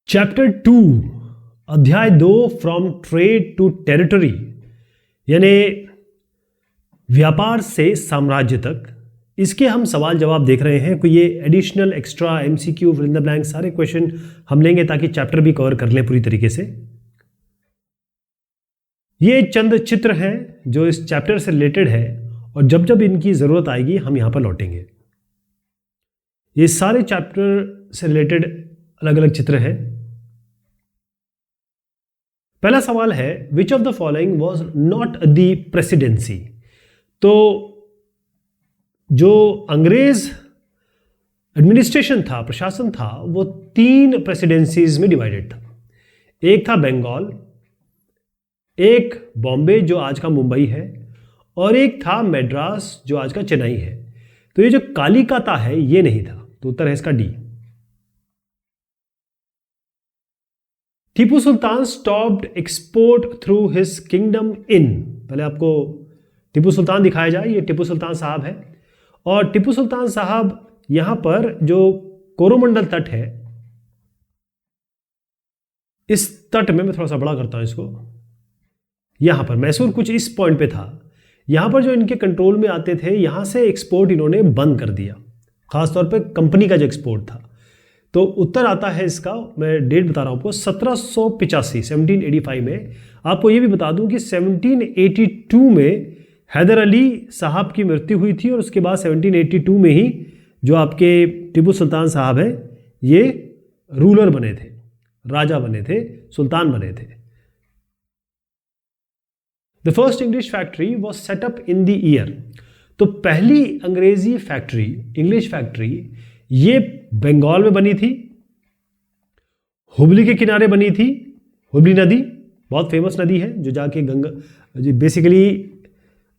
Chapter 2 अध्याय 2 from trade to territory यानी व्यापार से साम्राज्य तक, इसके हम सवाल जवाब देख रहे हैं। कोई ये additional extra MCQ fill in the blank सारे क्वेश्चन हम लेंगे ताकि चैप्टर भी कवर कर लें पूरी तरीके से। ये चंद चित्र हैं जो इस चैप्टर से रिलेटेड है और जब जब इनकी जरूरत आएगी हम यहां पर लौटेंगे। ये सारे चैप्टर से रिलेटेड अलग अलग चित्र हैं। पहला सवाल है which of the following was not the presidency. तो जो अंग्रेज एडमिनिस्ट्रेशन था, प्रशासन था, वो 3 प्रेसिडेंसीज में डिवाइडेड था। एक था बंगाल, एक बॉम्बे जो आज का मुंबई है, और एक था मद्रास जो आज का चेन्नई है। तो ये जो कालिकाता है ये नहीं था, तो उत्तर है इसका D. Tipu Sultan stopped export through his kingdom in. पहले आपको टीपू सुल्तान दिखाया जाए, ये टीपू सुल्तान साहब है। और टीपू सुल्तान साहब यहां पर जो कोरोमंडल तट है, इस तट में मैं थोड़ा सा बड़ा करता हूं इसको, यहां पर मैसूर कुछ इस पॉइंट पे था। यहां पर जो इनके कंट्रोल में आते थे, यहां से एक्सपोर्ट इन्होंने बंद कर दिया, खासतौर पे कंपनी का जो एक्सपोर्ट था। तो उत्तर आता है इसका, मैं डेट बता रहा हूं आपको, 1785 में। आपको ये भी बता दूं कि 1782 में हैदर अली साहब की मृत्यु हुई थी और उसके बाद 1782 में ही जो आपके टीपू सुल्तान साहब हैं ये रूलर बने थे, राजा बने थे, सुल्तान बने थे। The first English factory was setup in the year. तो पहली अंग्रेजी फैक्ट्री, इंग्लिश फैक्ट्री, ये बंगाल में बनी थी, हुबली के किनारे बनी थी। हुबली नदी बहुत फेमस नदी है जो जाके गंगा, जो बेसिकली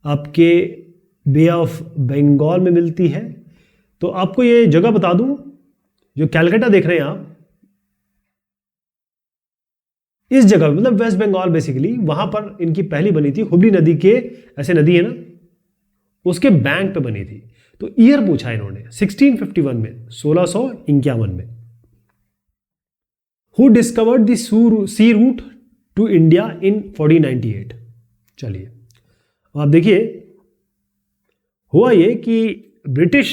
आपके बे ऑफ बंगाल में मिलती है। तो आपको ये जगह बता दूं, जो कैलकाटा देख रहे हैं आप, इस जगह मतलब वेस्ट बंगाल बेसिकली, वहां पर इनकी पहली बनी थी। हुबली नदी के, ऐसे नदी है ना, उसके बैंक पे बनी थी। तो ईयर पूछा इन्होंने 1651 में, 1651 में। Who discovered the sea route to India in 1498। चलिए अब आप देखिए, हुआ ये कि ब्रिटिश,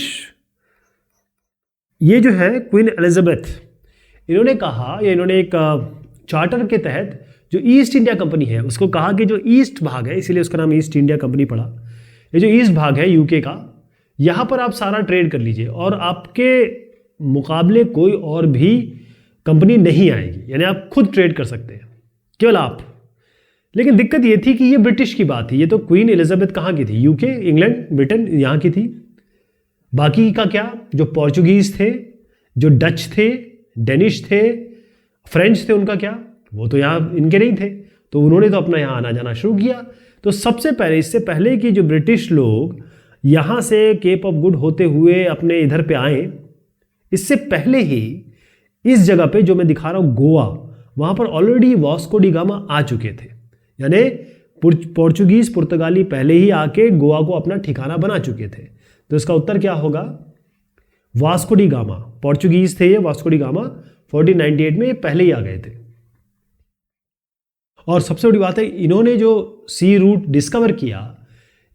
ये जो है क्वीन एलिजाबेथ, इन्होंने कहा, या इन्होंने एक चार्टर के तहत जो ईस्ट इंडिया कंपनी है उसको कहा कि जो ईस्ट भाग है, इसीलिए उसका नाम ईस्ट इंडिया कंपनी पड़ा, ये जो ईस्ट भाग है यूके का, यहां पर आप सारा ट्रेड कर लीजिए और आपके मुकाबले कोई और भी कंपनी नहीं आएगी, यानी आप खुद ट्रेड कर सकते हैं, केवल आप। लेकिन दिक्कत ये थी कि ये ब्रिटिश की बात थी, ये तो क्वीन एलिजाबेथ कहाँ की थी, यूके, इंग्लैंड, ब्रिटेन, यहाँ की थी। बाकी का क्या, जो पोर्चुगीज थे, जो डच थे, डेनिश थे, फ्रेंच थे, उनका क्या, वो तो यहाँ इनके नहीं थे। तो उन्होंने तो अपना यहाँ आना जाना शुरू किया। तो सबसे पहले, इससे पहले कि जो ब्रिटिश लोग यहाँ से केप ऑफ गुड होते हुए अपने इधर पे आए, इससे पहले ही इस जगह पे जो मैं दिखा रहा हूँ गोवा, वहाँ पर ऑलरेडी वास्को डी गामा आ चुके थे। यानी पोर्चुगीज, पुर्तगाली पहले ही आके गोवा को अपना ठिकाना बना चुके थे। तो इसका उत्तर क्या होगा, वास्को डी गामा। पोर्चुगीज थे ये, वास्को डी गामा 1498 में ये पहले ही आ गए थे। और सबसे बड़ी बात है, इन्होंने जो सी रूट डिस्कवर किया,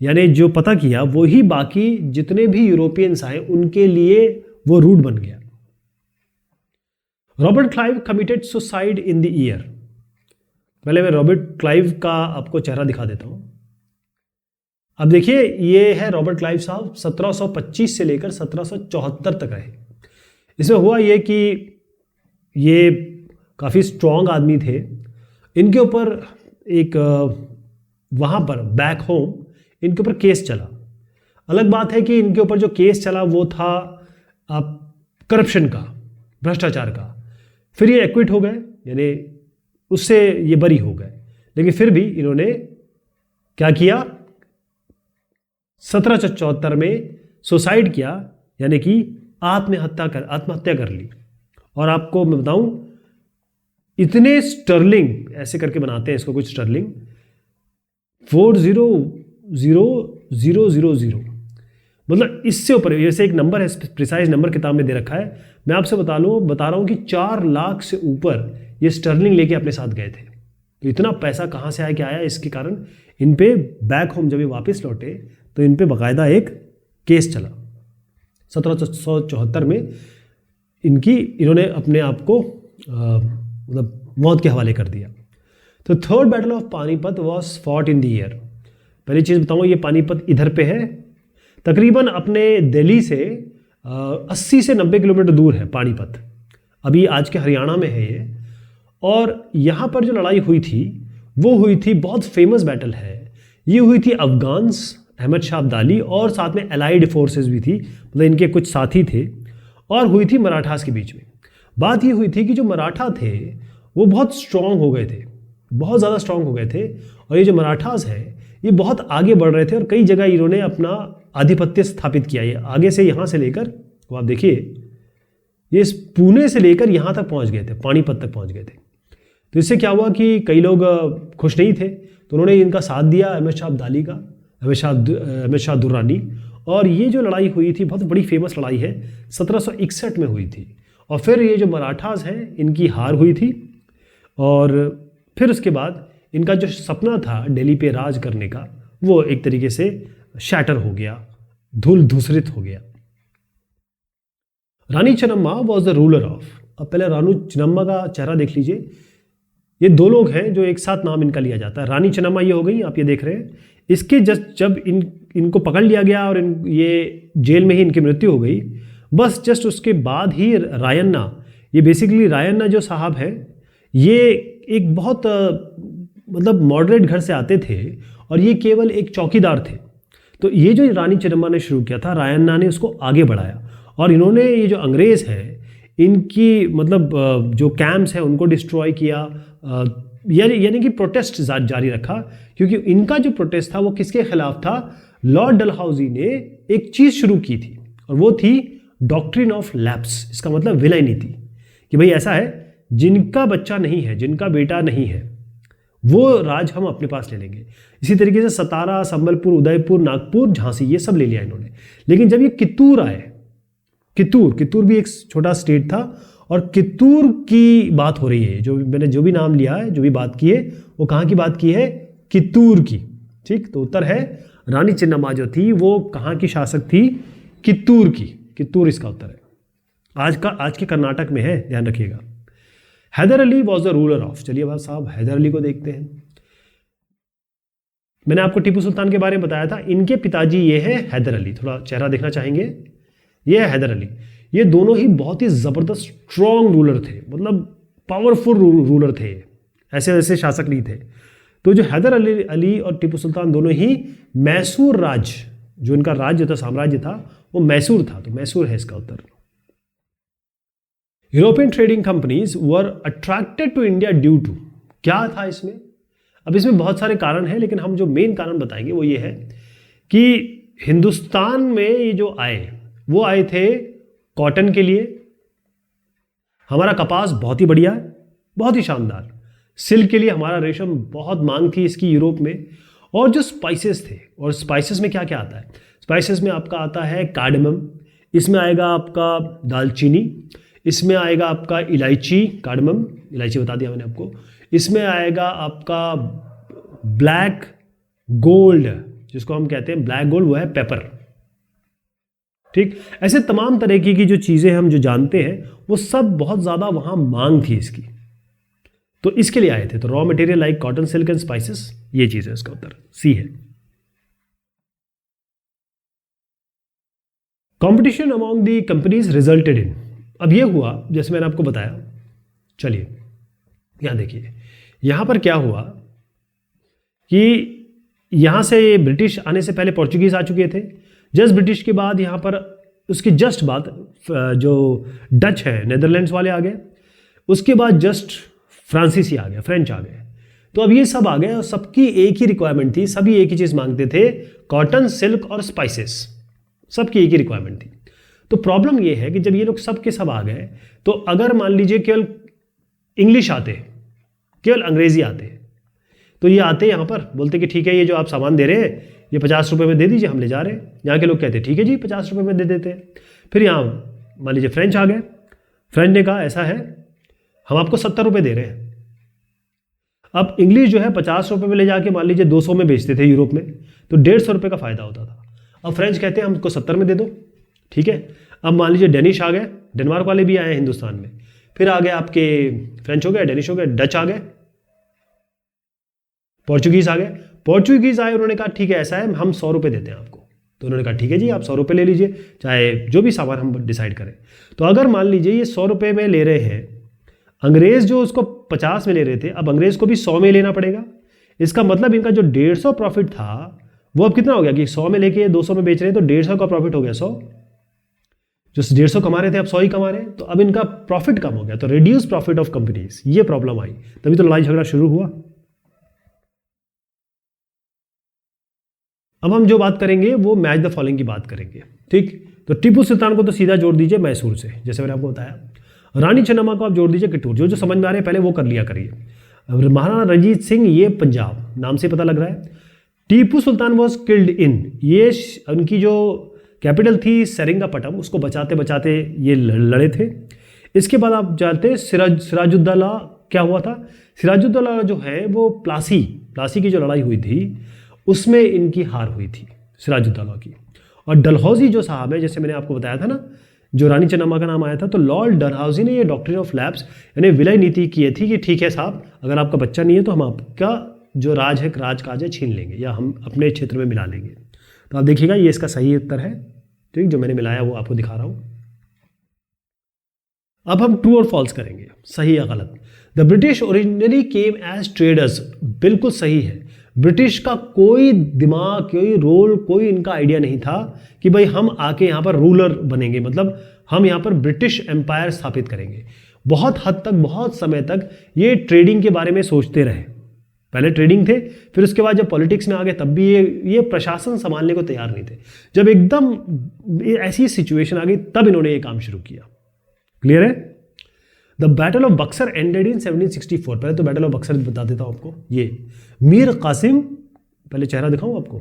यानी जो पता किया, वही बाकी जितने भी यूरोपियंस आए उनके लिए वो रूट बन गया। Robert Clive committed suicide in the year. पहले मैं रॉबर्ट क्लाइव का आपको चेहरा दिखा देता हूं। अब देखिए, ये है रॉबर्ट क्लाइव साहब, 1725 से लेकर 1774 तक रहे। इसमें हुआ ये कि ये काफ़ी स्ट्रॉन्ग आदमी थे। इनके ऊपर एक वहाँ पर बैक होम इनके ऊपर केस चला। अलग बात है कि इनके ऊपर जो केस चला वो था आप करप्शन का, भ्रष्टाचार का। फिर ये एक्विट हो गए, यानी उससे ये बरी हो गए। लेकिन फिर भी इन्होंने क्या किया, 1774 में सुसाइड किया, यानी कि आत्महत्या कर ली। और आपको मैं बताऊं, इतने स्टर्लिंग ऐसे करके बनाते हैं इसको, कुछ स्टर्लिंग 400000, मतलब इससे ऊपर, जैसे एक नंबर है, प्रिसाइज नंबर किताब में दे रखा है, मैं आपसे बता रहा हूँ कि 4 लाख से ऊपर ये स्टर्लिंग लेके अपने साथ गए थे। तो इतना पैसा कहाँ से आया, क्या आया, इसके कारण इन पे बैक होम जब ये वापस लौटे तो इन पे बाकायदा एक केस चला। 1774 में इन्होंने अपने आप को मतलब मौत के हवाले कर दिया। तो third battle of Panipat was fought in the year. पहली चीज़ बताऊँ, ये पानीपत इधर पे है, तकरीबन अपने दिल्ली से 80 से 90 किलोमीटर दूर है पानीपत, अभी आज के हरियाणा में है ये। और यहाँ पर जो लड़ाई हुई थी वो हुई थी, बहुत फेमस बैटल है ये, हुई थी अफगान्स, अहमद शाह अब्दाली और साथ में एलाइड फोर्सेस भी थी, मतलब इनके कुछ साथी थे, और हुई थी मराठास के बीच में। बात ये हुई थी कि जो मराठा थे वो बहुत स्ट्रांग हो गए थे, बहुत ज़्यादा स्ट्रांग हो गए थे, और ये जो मराठास हैं ये बहुत आगे बढ़ रहे थे और कई जगह इन्होंने अपना आधिपत्य स्थापित किया। ये आगे से यहाँ से लेकर, तो आप देखिए ये इस पुणे से लेकर यहाँ तक पहुँच गए थे, पानीपत तक पहुँच गए थे। तो इससे क्या हुआ कि कई लोग खुश नहीं थे, तो उन्होंने इनका साथ दिया अहमद शाह अब्दाली का, अहमद शाह दुर्रानी। और ये जो लड़ाई हुई थी बहुत बड़ी फेमस लड़ाई है, 1761 में हुई थी। और फिर ये जो मराठास हैं इनकी हार हुई थी, और फिर उसके बाद इनका जो सपना था दिल्ली पे राज करने का वो एक तरीके से शैटर हो गया, धूल धूसरित हो गया। Rani Chennamma was the ruler of, अब पहले रानी चेन्नम्मा का चेहरा देख लीजिए। ये 2 लोग हैं जो एक साथ नाम इनका लिया जाता है। रानी चेन्नम्मा ये हो गई, आप ये देख रहे हैं। इसके जब इनको पकड़ लिया गया और ये जेल में ही इनकी मृत्यु हो गई, बस जस्ट उसके बाद ही रायन्ना, ये बेसिकली रायन्ना जो साहब है, ये एक बहुत मतलब मॉडरेट घर से आते थे और ये केवल एक चौकीदार थे। तो ये जो रानी चेन्नम्मा ने शुरू किया था, रायन्ना ने उसको आगे बढ़ाया, और इन्होंने ये जो अंग्रेज़ हैं इनकी मतलब जो कैंप्स हैं उनको डिस्ट्रॉय किया, यानी कि प्रोटेस्ट जारी रखा। क्योंकि इनका जो प्रोटेस्ट था वो किसके खिलाफ था, लॉर्ड डलहौजी ने एक चीज़ शुरू की थी, और वो थी डॉक्ट्रिन ऑफ लैप्स। इसका मतलब विलय नीति, कि भाई ऐसा है जिनका बच्चा नहीं है, जिनका बेटा नहीं है, वो राज हम अपने पास ले लेंगे। इसी तरीके से सतारा, संबलपुर, उदयपुर, नागपुर, झांसी, ये सब ले लिया इन्होंने। लेकिन जब ये कित्तूर आए, कित्तूर भी एक छोटा स्टेट था, और कित्तूर की बात हो रही है, जो मैंने जो भी नाम लिया है, जो भी बात की है, वो कहाँ की बात की है, कित्तूर की। ठीक, तो उत्तर है रानी चेन्नम्मा जो थी वो कहाँ की शासक थी, कित्तूर की। कित्तूर इसका उत्तर है, आज के कर्नाटक में है, ध्यान रखिएगा। Hyder Ali was the ruler of, चलिए भाई साहब हैदर अली को देखते हैं। मैंने आपको टीपू सुल्तान के बारे में बताया था, इनके पिताजी ये है हैदर अली, थोड़ा चेहरा देखना चाहेंगे, ये है हैदर अली। ये दोनों ही बहुत ही ज़बरदस्त स्ट्रॉन्ग रूलर थे, मतलब पावरफुल रूलर थे, ऐसे वैसे शासक नहीं थे। तो जो हैदर अली और टीपू सुल्तान दोनों ही मैसूर राज, जो इनका राज्य था, साम्राज्य था, वो मैसूर था, तो मैसूर है इसका उत्तर। European trading companies were attracted to India due to, क्या था इसमें? अब इसमें बहुत सारे कारण हैं, लेकिन हम जो मेन कारण बताएंगे वो ये है कि हिंदुस्तान में ये जो आए वो आए थे कॉटन के लिए। हमारा कपास बहुत ही बढ़िया है, बहुत ही शानदार। सिल्क के लिए हमारा रेशम, बहुत मांग थी इसकी यूरोप में। और जो स्पाइसेस थे, और स्पाइसेस में क्या क्या आता है, स्पाइसेस में आपका आता है कार्डमम, इसमें आएगा आपका दालचीनी, इसमें आएगा आपका इलायची, कार्डमम इलायची बता दिया मैंने आपको, इसमें आएगा आपका ब्लैक गोल्ड, जिसको हम कहते हैं ब्लैक गोल्ड, वो है पेपर। ठीक, ऐसे तमाम तरह की जो चीज़ें हम जो जानते हैं वो सब बहुत ज़्यादा वहाँ मांग थी इसकी, तो इसके लिए आए थे। तो raw material like cotton, silk and spices, ये चीज़ है, इसका उत्तर सी है। Competition among the companies resulted in, अब ये हुआ जैसे मैंने आपको बताया। चलिए यहाँ देखिए, यहाँ पर क्या हुआ कि यहाँ से ब्रिटिश आने से पहले पोर्चुगीज आ चुके थे। जस्ट ब्रिटिश के बाद यहाँ पर उसकी जस्ट बाद जो डच है, नेदरलैंड्स वाले आ गए। उसके बाद जस्ट फ्रांसीसी आ गए, फ्रेंच आ गए। तो अब ये सब आ गए और सबकी एक ही रिक्वायरमेंट थी, सभी एक ही चीज़ मांगते थे, कॉटन, सिल्क और स्पाइसेस, सबकी एक ही रिक्वायरमेंट थी। तो प्रॉब्लम ये है कि जब ये लोग सब के सब आ गए, तो अगर मान लीजिए केवल इंग्लिश आते, केवल अंग्रेजी आते, तो ये आते यहाँ पर बोलते कि ठीक है, ये जो आप सामान दे रहे हैं ये 50 रुपये में दे दीजिए, हम ले जा रहे हैं। यहाँ के लोग कहते हैं ठीक है जी 50 रुपये में दे देते हैं। फिर यहाँ मान लीजिए फ्रेंच आ गए, फ्रेंच ने कहा ऐसा है हम आपको 70 रुपये दे रहे हैं। अब इंग्लिश जो है 50 रुपये में ले जाके मान लीजिए 200 में बेचते थे यूरोप में, तो 150 रुपये का फायदा होता था। अब फ्रेंच कहते हैं हमको 70 में दे दो, ठीक है। अब मान लीजिए डेनिश आ गए, डेनमार्क वाले भी आए हिंदुस्तान में, फिर आ गए आपके फ्रेंच हो गए, डेनिश हो गए, डच आ गए, पोर्चुगीज आ गए। पोर्चुगीज आए, उन्होंने कहा ठीक है ऐसा है हम 100 रुपये देते हैं आपको। तो उन्होंने कहा ठीक है जी आप 100 रुपये ले लीजिए, चाहे जो भी सामान हम डिसाइड करें। तो अगर मान लीजिए ये 100 रुपये में ले रहे हैं, अंग्रेज जो उसको 50 में ले रहे थे, अब अंग्रेज को भी 100 में लेना पड़ेगा। इसका मतलब इनका जो 150 प्रॉफिट था वो अब कितना हो गया कि 100 में लेके 200 में बेच रहे हैं, तो 150 का प्रॉफिट हो गया 100। जो 150 कमा रहे थे अब 100 ही कमा रहे हैं, तो अब इनका प्रॉफिट कम हो गया। तो रिड्यूस प्रॉफिट ऑफ कंपनीज, ये प्रॉब्लम आई, तभी तो लड़ाई झगड़ा शुरू हुआ। अब हम जो बात करेंगे वो मैच द फॉलोइंग की बात करेंगे, ठीक। तो टीपू सुल्तान को तो सीधा जोड़ दीजिए मैसूर से, जैसे मैंने आपको बताया। रानी चन्नम्मा को आप जोड़ दीजिए कित्तूर, जो जो समझ में आ रहे हैं पहले वो कर लिया करिए। महाराणा रंजीत सिंह, ये पंजाब, नाम से पता लग रहा है। Tipu Sultan was killed in, ये उनकी जो कैपिटल थी सेरिंगापटम, उसको बचाते बचाते ये लड़े थे। इसके बाद आप जानते हैं सिराजुद्दौला क्या हुआ था। सिराजुद्दौला जो है वो प्लासी की जो लड़ाई हुई थी उसमें इनकी हार हुई थी सिराजुद्दौला की। और डलहौजी जो साहब है, जैसे मैंने आपको बताया था ना, जो रानी चन्नम्मा का नाम आया था, तो लॉर्ड डलहौजी ने ये डॉक्ट्रिन ऑफ लैप्स यानी विलय नीति की थी कि ठीक है साहब, अगर आपका बच्चा नहीं है तो हम आपका जो राजकाज है छीन लेंगे या हम अपने क्षेत्र में मिला लेंगे। तो आप देखिएगा ये इसका सही उत्तर है, ठीक, जो मैंने मिलाया वो आपको दिखा रहा हूं। अब हम ट्रू और फॉल्स करेंगे, सही या गलत। The British originally came as traders, बिल्कुल सही है। ब्रिटिश का कोई दिमाग, कोई रोल, कोई इनका आइडिया नहीं था कि भाई हम आके यहाँ पर रूलर बनेंगे, मतलब हम यहाँ पर ब्रिटिश एम्पायर स्थापित करेंगे। बहुत हद तक, बहुत समय तक ये ट्रेडिंग के बारे में सोचते रहे। पहले ट्रेडिंग थे, फिर उसके बाद जब पॉलिटिक्स में आ गए तब भी ये प्रशासन संभालने को तैयार नहीं थे। जब एकदम ऐसी सिचुएशन आ गई तब इन्होंने ये काम शुरू किया। क्लियर है। The battle of Buxar ended in 1764। पहले तो बैटल ऑफ बक्सर बता देता हूं आपको। ये मीर कासिम, पहले चेहरा दिखाऊं आपको,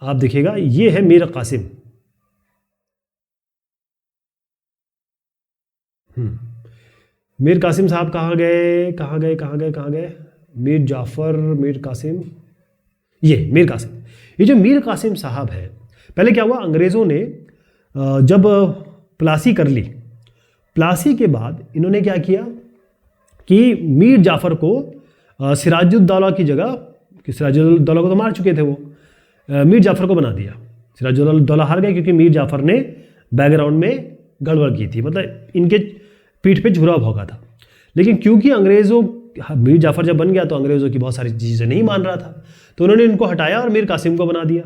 आप देखिएगा ये है मीर कासिम। मीर कासिम साहब कहाँ गए? मीर जाफर, मीर कासिम, ये मीर कासिम। ये जो मीर कासिम साहब है, पहले क्या हुआ, अंग्रेज़ों ने जब प्लासी कर ली, प्लासी के बाद इन्होंने क्या किया कि मीर जाफर को सिराजुद्दौला की जगह, कि सिराजुद्दौला को तो मार चुके थे वो, मीर जाफर को बना दिया। सिराजुद्दौला हार गए क्योंकि मीर जाफर ने बैकग्राउंड में गड़बड़ की थी, मतलब इनके पीठ पे झुरा भोगा था। लेकिन क्योंकि अंग्रेज़ों, मीर जाफर जब बन गया तो अंग्रेज़ों की बहुत सारी चीज़ें नहीं मान रहा था, तो उन्होंने इनको हटाया और मीर कासिम को बना दिया।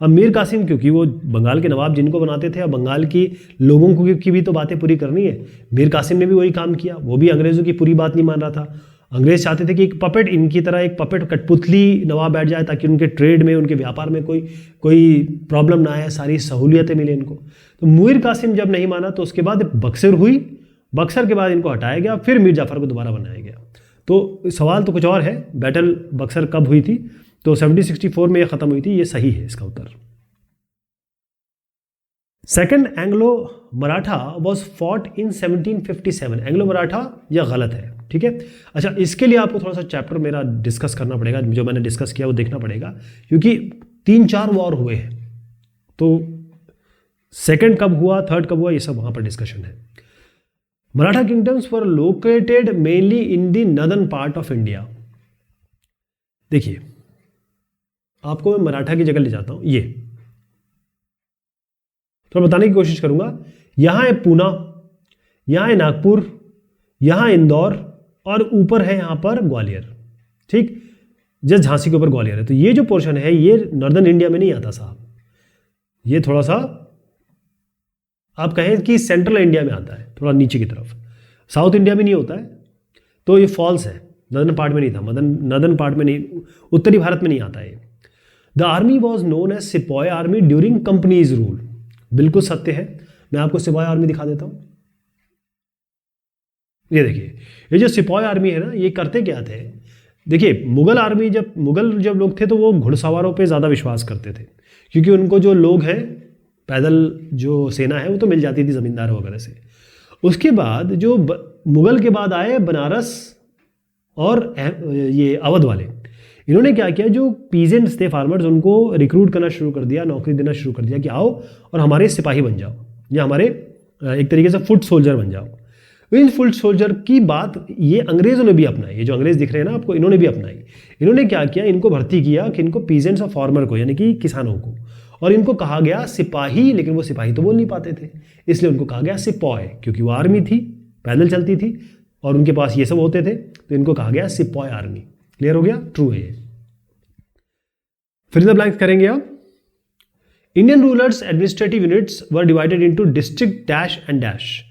अब मीर कासिम, क्योंकि वो बंगाल के नवाब जिनको बनाते थे, अब बंगाल की लोगों को की भी तो बातें पूरी करनी है। मीर कासिम ने भी वही काम किया, वो भी अंग्रेज़ों की पूरी बात नहीं मान रहा था। अंग्रेज़ चाहते थे कि एक पपेट, इनकी तरह एक पपेट, कठपुतली नवाब बैठ जाए ताकि उनके ट्रेड में, उनके व्यापार में कोई प्रॉब्लम ना आए, सारी सहूलियतें मिले इनको। तो मीर कासिम जब नहीं माना तो उसके बाद बक्सर हुई, बक्सर के बाद इनको हटाया गया, फिर मीर जाफर को दोबारा बनाया गया। तो सवाल तो कुछ और है, बैटल बक्सर कब हुई थी, तो 1764 में ये खत्म हुई थी, ये सही है इसका उत्तर। Second Anglo Maratha was fought in 1757। Anglo Maratha यह गलत है, ठीक है। अच्छा, इसके लिए आपको थोड़ा सा चैप्टर मेरा डिस्कस करना पड़ेगा, जो मैंने डिस्कस किया वो देखना पड़ेगा, क्योंकि 3-4 वॉर हुए हैं, तो सेकेंड कब हुआ, थर्ड कब हुआ, ये सब वहां पर डिस्कशन है। Maratha kingdoms were located mainly in the northern part of India. देखिए, आपको मैं मराठा की जगह ले जाता हूं, ये तो बताने की कोशिश करूंगा। यहां है पूना, यहां है नागपुर, यहां इंदौर, और ऊपर है यहां पर ग्वालियर, ठीक, जस्ट झांसी के ऊपर ग्वालियर है। तो ये जो पोर्शन है ये नॉर्दर्न इंडिया में नहीं आता साहब, ये थोड़ा सा आप कहें कि सेंट्रल इंडिया में आता है, थोड़ा नीचे की तरफ, साउथ इंडिया में नहीं होता है, तो ये फॉल्स है। नॉर्दर्न पार्ट में नहीं था, नॉर्दर्न पार्ट में नहीं, उत्तरी भारत में नहीं आता है। The army was known as sepoy army during company's rule. बिल्कुल सत्य है, मैं आपको सिपॉय आर्मी दिखा देता हूं। ये देखिए, ये जो सिपाही आर्मी है ना, ये करते क्या थे? देखिए, मुगल जब लोग थे तो वो घुड़सवारों पे ज़्यादा विश्वास करते थे, क्योंकि उनको जो लोग हैं, पैदल जो सेना है वो तो मिल जाती थी ज़मींदारों वगैरह से। उसके बाद जो मुगल के बाद आए बनारस और ये अवध वाले, इन्होंने क्या किया, जो पीजेंट्स थे, फार्मर्स, उनको रिक्रूट करना शुरू कर दिया, नौकरी देना शुरू कर दिया कि आओ और हमारे सिपाही बन जाओ, या हमारे एक तरीके से फुट सोल्जर बन जाओ। इन फुट सोल्जर की बात ये अंग्रेज़ों ने भी अपनाई, ये जो अंग्रेज़ दिख रहे हैं ना आपको, इन्होंने भी अपनाई। इन्होंने क्या किया, इनको भर्ती किया कि इनको पीजेंट्स और फार्मर को, यानी कि किसानों को, और इनको कहा गया सिपाही, लेकिन वो सिपाही तो बोल नहीं पाते थे, इसलिए उनको कहा गया सिपॉय, क्योंकि वो आर्मी थी, पैदल चलती थी और उनके पास ये सब होते थे, तो इनको कहा गया सिपॉय आर्मी। क्लियर हो गया? ट्रू है ये। फिर इन द ब्लैंक्स करेंगे आप। Indian rulers administrative units were divided into district dash and dash.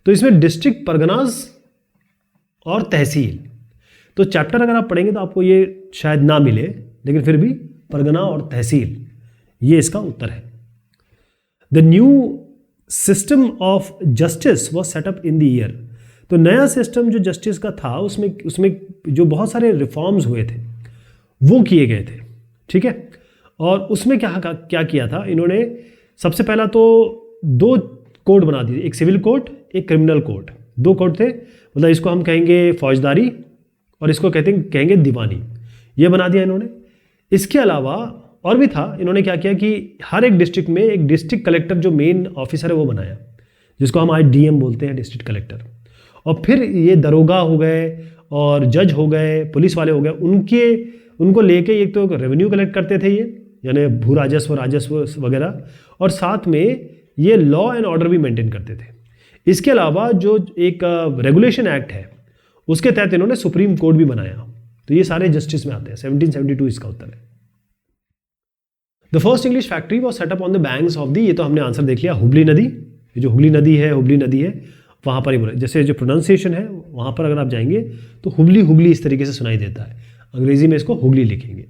तो इसमें डिस्ट्रिक्ट, परगनाज और तहसील। तो चैप्टर अगर आप पढ़ेंगे तो आपको ये शायद ना मिले, लेकिन फिर भी परगना और तहसील, ये इसका उत्तर है। The new system of justice was setup in the year. तो नया सिस्टम जो जस्टिस का था, उसमें जो बहुत सारे रिफॉर्म्स हुए थे वो किए गए थे, ठीक है। और उसमें क्या किया था इन्होंने? सबसे पहला तो 2 कोड बना दिए, एक सिविल कोड, एक क्रिमिनल कोड। 2 कोड थे, मतलब इसको हम कहेंगे फौजदारी और इसको कहेंगे दीवानी, ये बना दिया इन्होंने। इसके अलावा और भी था, इन्होंने क्या किया कि हर एक डिस्ट्रिक्ट में एक डिस्ट्रिक्ट कलेक्टर जो मेन ऑफिसर है वो बनाया, जिसको हम आज डीएम बोलते हैं, डिस्ट्रिक्ट कलेक्टर। और फिर ये दरोगा हो गए और जज हो गए, पुलिस वाले हो गए, उनको लेके एक तो रेवेन्यू कलेक्ट करते थे ये, यानी भू राजस्व, राजस्व वगैरह, और साथ में ये लॉ एंड ऑर्डर भी मेंटेन करते थे। इसके अलावा जो एक रेगुलेशन एक्ट है, उसके तहत इन्होंने सुप्रीम कोर्ट भी बनाया। तो ये सारे जस्टिस में आते हैं। 1772 इसका उत्तर है। The first English factory was setup on the banks of the, ये तो हमने आंसर देख लिया, हुबली नदी। ये जो हुबली नदी है वहाँ पर ही बोला, जैसे जो प्रोनाउंसिएशन है वहाँ पर अगर आप जाएंगे तो हुबली इस तरीके से सुनाई देता है, अंग्रेजी में इसको हुगली लिखेंगे।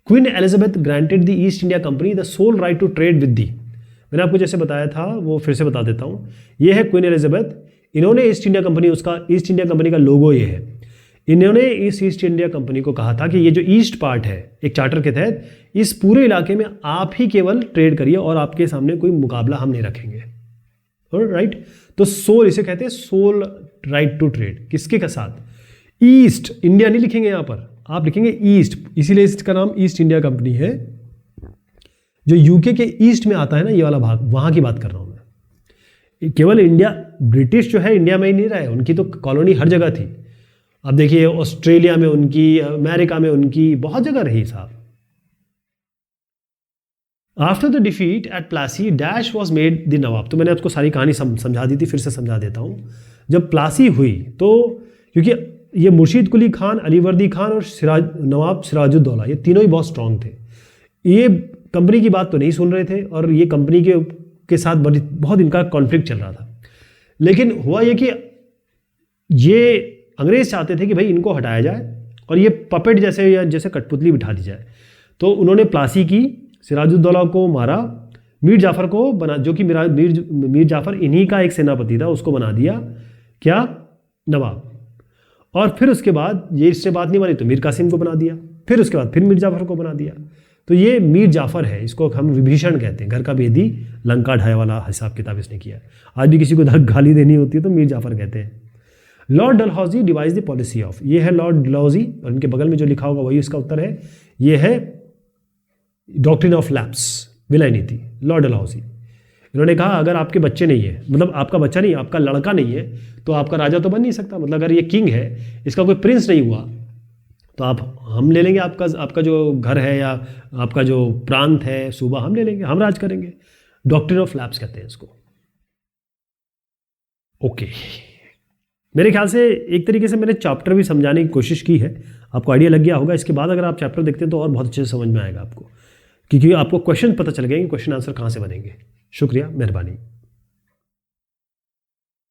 Queen Elizabeth granted the East India Company the sole right to trade with the. मैंने आपको जैसे बताया था वो फिर से बता देता हूँ। ये है क्वीन एलिजाबेथ, इन्होंने ईस्ट इंडिया कंपनी, उसका ईस्ट इंडिया कंपनी का लोगो ये है। इन्होंने इस ईस्ट इंडिया कंपनी को कहा था कि ये जो ईस्ट पार्ट है, एक चार्टर के तहत, इस पूरे इलाके में आप ही केवल ट्रेड करिए और आपके सामने कोई मुकाबला हम नहीं रखेंगे। राइट, तो सोल इसे कहते हैं, सोल राइट टू ट्रेड। किसके का साथ? ईस्ट इंडिया नहीं लिखेंगे यहाँ पर, आप लिखेंगे ईस्ट, इसीलिए इसका नाम ईस्ट इंडिया कंपनी है। जो यूके के ईस्ट में आता है ना, ये वाला भाग, वहां की बात कर रहा हूं मैं। केवल इंडिया, ब्रिटिश जो है इंडिया में ही नहीं रहे, उनकी तो कॉलोनी हर जगह थी। अब देखिए ऑस्ट्रेलिया में उनकी, अमेरिका में उनकी, बहुत जगह रही साहब। After the defeat at Plassey dash was made the nawab. तो मैंने आपको सारी कहानी समझा दी थी, फिर से समझा देता हूं। जब प्लासी हुई तो, क्योंकि ये मुर्शीद कुली खान, अलीवर्दी खान और नवाब सिराजुद्दौला, ये तीनों ही बहुत स्ट्रांग थे। ये कंपनी की बात तो नहीं सुन रहे थे और ये कंपनी के साथ बहुत इनका कॉन्फ्लिक्ट चल रहा था। लेकिन हुआ ये कि ये अंग्रेज चाहते थे कि भाई इनको हटाया जाए और ये पपेट जैसे, या जैसे कठपुतली बिठा दी जाए। तो उन्होंने प्लासी की, सिराजुद्दौला को मारा, मीर जाफर को बना, जो कि मीर जाफर इन्हीं का एक सेनापति था, उसको बना दिया क्या? नवाब। और फिर उसके बाद ये इससे बात नहीं मानी तो मीर कासिम को बना दिया, फिर उसके बाद फिर मीर जाफर को बना दिया। तो ये मीर जाफर है, इसको हम विभीषण कहते हैं, घर का भेदी लंका ढाए वाला हिसाब किताब इसने किया। आज भी किसी को गाली देनी होती है तो मीर जाफर कहते हैं। Lord Dalhousie devised the policy of, ये है लॉर्ड डलहौजी, और इनके बगल में जो लिखा होगा वही इसका उत्तर है। ये है डॉक्ट्रिन ऑफ लैप्स, विलय नीति, लॉर्ड डलहौजी। इन्होंने कहा अगर आपके बच्चे नहीं है, मतलब आपका बच्चा नहीं, आपका लड़का नहीं है, तो आपका राजा तो बन नहीं सकता। मतलब अगर ये किंग है, इसका कोई प्रिंस नहीं हुआ, तो हम ले लेंगे आपका जो घर है या आपका जो प्रांत है, सूबा, हम ले लेंगे, हम राज करेंगे। डॉक्ट्रिन ऑफ लैप्स कहते हैं इसको। ओके, मेरे ख्याल से एक तरीके से मैंने चैप्टर भी समझाने की कोशिश की है, आपको आइडिया लग गया होगा। इसके बाद अगर आप चैप्टर देखते हैं तो और बहुत अच्छे से समझ में आएगा आपको, क्योंकि आपको क्वेश्चन पता चल गए कि क्वेश्चन आंसर कहाँ से बनेंगे। शुक्रिया, मेहरबानी।